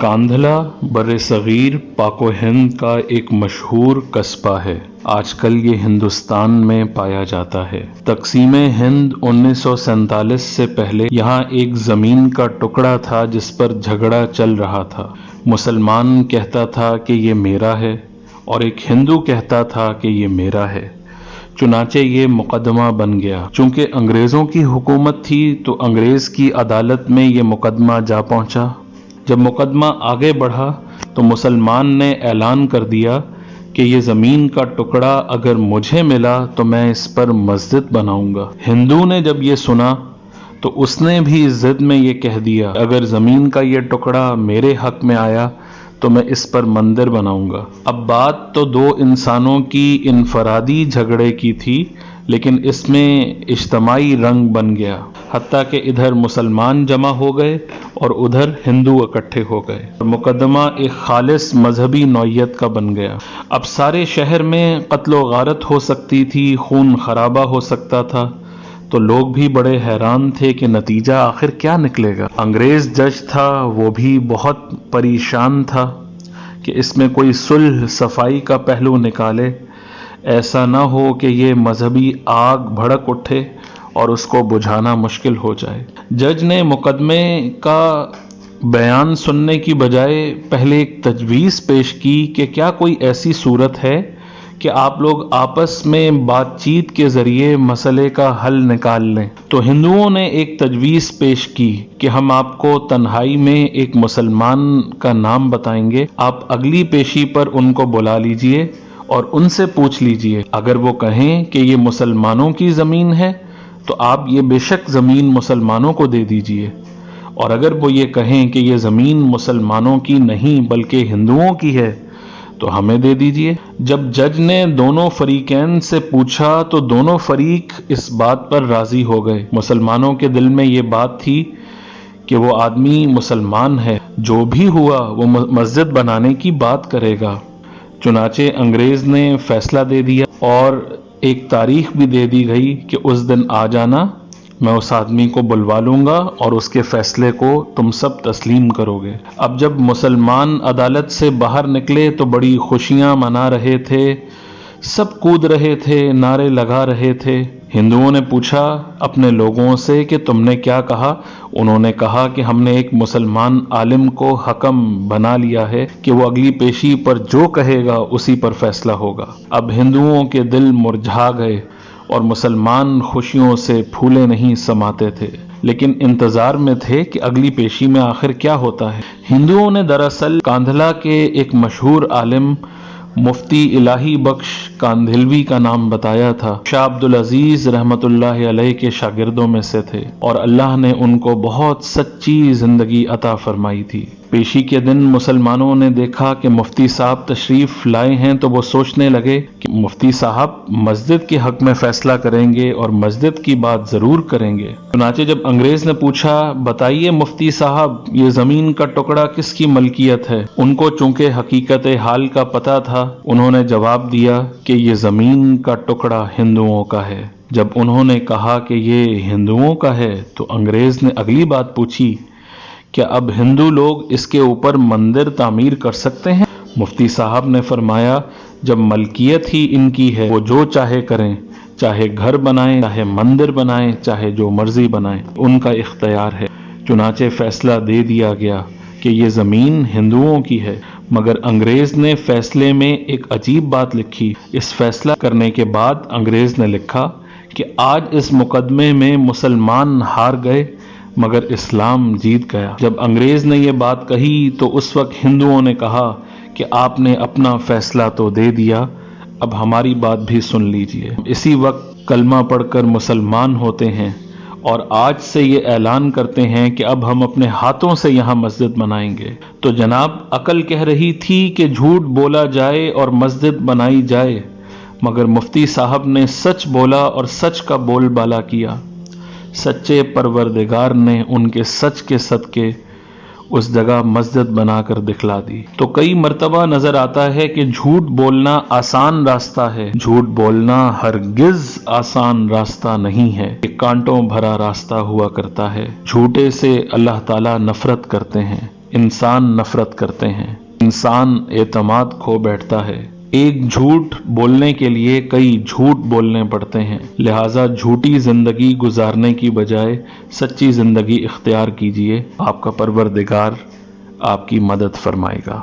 کاندھلا بر صغیر پاک و ہند کا ایک مشہور قصبہ ہے۔ آج کل یہ ہندوستان میں پایا جاتا ہے۔ تقسیم ہند 1947 سے پہلے یہاں ایک زمین کا ٹکڑا تھا جس پر جھگڑا چل رہا تھا۔ مسلمان کہتا تھا کہ یہ میرا ہے اور ایک ہندو کہتا تھا کہ یہ میرا ہے۔ چنانچہ یہ مقدمہ بن گیا۔ چونکہ انگریزوں کی حکومت تھی تو انگریز کی عدالت میں یہ مقدمہ جا پہنچا۔ جب مقدمہ آگے بڑھا تو مسلمان نے اعلان کر دیا کہ یہ زمین کا ٹکڑا اگر مجھے ملا تو میں اس پر مسجد بناؤں گا۔ ہندو نے جب یہ سنا تو اس نے بھی ضد میں یہ کہہ دیا اگر زمین کا یہ ٹکڑا میرے حق میں آیا تو میں اس پر مندر بناؤں گا۔ اب بات تو دو انسانوں کی انفرادی جھگڑے کی تھی، لیکن اس میں اجتماعی رنگ بن گیا، حتیٰ کہ ادھر مسلمان جمع ہو گئے اور ادھر ہندو اکٹھے ہو گئے۔ مقدمہ ایک خالص مذہبی نوعیت کا بن گیا۔ اب سارے شہر میں قتل و غارت ہو سکتی تھی، خون خرابہ ہو سکتا تھا، تو لوگ بھی بڑے حیران تھے کہ نتیجہ آخر کیا نکلے گا۔ انگریز جج تھا، وہ بھی بہت پریشان تھا کہ اس میں کوئی صلح صفائی کا پہلو نکالے، ایسا نہ ہو کہ یہ مذہبی آگ بھڑک اٹھے اور اس کو بجھانا مشکل ہو جائے۔ جج نے مقدمے کا بیان سننے کی بجائے پہلے ایک تجویز پیش کی کہ کیا کوئی ایسی صورت ہے کہ آپ لوگ آپس میں بات چیت کے ذریعے مسئلے کا حل نکال لیں۔ تو ہندوؤں نے ایک تجویز پیش کی کہ ہم آپ کو تنہائی میں ایک مسلمان کا نام بتائیں گے، آپ اگلی پیشی پر ان کو بلا لیجئے اور ان سے پوچھ لیجئے، اگر وہ کہیں کہ یہ مسلمانوں کی زمین ہے تو آپ یہ بے شک زمین مسلمانوں کو دے دیجئے، اور اگر وہ یہ کہیں کہ یہ زمین مسلمانوں کی نہیں بلکہ ہندوؤں کی ہے تو ہمیں دے دیجئے۔ جب جج نے دونوں فریقین سے پوچھا تو دونوں فریق اس بات پر راضی ہو گئے۔ مسلمانوں کے دل میں یہ بات تھی کہ وہ آدمی مسلمان ہے، جو بھی ہوا وہ مسجد بنانے کی بات کرے گا۔ چنانچہ انگریز نے فیصلہ دے دیا اور ایک تاریخ بھی دے دی گئی کہ اس دن آ جانا، میں اس آدمی کو بلوا لوں گا اور اس کے فیصلے کو تم سب تسلیم کرو گے۔ اب جب مسلمان عدالت سے باہر نکلے تو بڑی خوشیاں منا رہے تھے، سب کود رہے تھے، نعرے لگا رہے تھے۔ ہندوؤں نے پوچھا اپنے لوگوں سے کہ تم نے کیا کہا؟ انہوں نے کہا کہ ہم نے ایک مسلمان عالم کو حکم بنا لیا ہے کہ وہ اگلی پیشی پر جو کہے گا اسی پر فیصلہ ہوگا۔ اب ہندوؤں کے دل مرجھا گئے اور مسلمان خوشیوں سے پھولے نہیں سماتے تھے، لیکن انتظار میں تھے کہ اگلی پیشی میں آخر کیا ہوتا ہے۔ ہندوؤں نے دراصل کاندھلا کے ایک مشہور عالم مفتی الہی بخش کاندھلوی کا نام بتایا تھا۔ شاہ عبدالعزیز رحمت اللہ علیہ کے شاگردوں میں سے تھے اور اللہ نے ان کو بہت سچی زندگی عطا فرمائی تھی۔ پیشی کے دن مسلمانوں نے دیکھا کہ مفتی صاحب تشریف لائے ہیں تو وہ سوچنے لگے کہ مفتی صاحب مسجد کے حق میں فیصلہ کریں گے اور مسجد کی بات ضرور کریں گے۔ چنانچہ جب انگریز نے پوچھا بتائیے مفتی صاحب یہ زمین کا ٹکڑا کس کی ملکیت ہے، ان کو چونکہ حقیقت حال کا پتہ تھا، انہوں نے جواب دیا کہ یہ زمین کا ٹکڑا ہندوؤں کا ہے۔ جب انہوں نے کہا کہ یہ ہندوؤں کا ہے تو انگریز نے اگلی بات پوچھی کیا اب ہندو لوگ اس کے اوپر مندر تعمیر کر سکتے ہیں؟ مفتی صاحب نے فرمایا جب ملکیت ہی ان کی ہے وہ جو چاہے کریں، چاہے گھر بنائیں، چاہے مندر بنائیں، چاہے جو مرضی بنائیں، ان کا اختیار ہے۔ چنانچہ فیصلہ دے دیا گیا کہ یہ زمین ہندوؤں کی ہے، مگر انگریز نے فیصلے میں ایک عجیب بات لکھی۔ اس فیصلہ کرنے کے بعد انگریز نے لکھا کہ آج اس مقدمے میں مسلمان ہار گئے مگر اسلام جیت گیا۔ جب انگریز نے یہ بات کہی تو اس وقت ہندوؤں نے کہا کہ آپ نے اپنا فیصلہ تو دے دیا، اب ہماری بات بھی سن لیجئے۔ اسی وقت کلمہ پڑھ کر مسلمان ہوتے ہیں اور آج سے یہ اعلان کرتے ہیں کہ اب ہم اپنے ہاتھوں سے یہاں مسجد بنائیں گے۔ تو جناب عقل کہہ رہی تھی کہ جھوٹ بولا جائے اور مسجد بنائی جائے، مگر مفتی صاحب نے سچ بولا اور سچ کا بول بالا کیا۔ سچے پروردگار نے ان کے سچ کے صدقے اس جگہ مسجد بنا کر دکھلا دی۔ تو کئی مرتبہ نظر آتا ہے کہ جھوٹ بولنا آسان راستہ ہے، جھوٹ بولنا ہرگز آسان راستہ نہیں ہے، یہ کانٹوں بھرا راستہ ہوا کرتا ہے۔ جھوٹے سے اللہ تعالیٰ نفرت کرتے ہیں۔ انسان نفرت کرتے ہیں، انسان اعتماد کھو بیٹھتا ہے۔ ایک جھوٹ بولنے کے لیے کئی جھوٹ بولنے پڑتے ہیں، لہٰذا جھوٹی زندگی گزارنے کی بجائے سچی زندگی اختیار کیجیے، آپ کا پروردگار آپ کی مدد فرمائے گا۔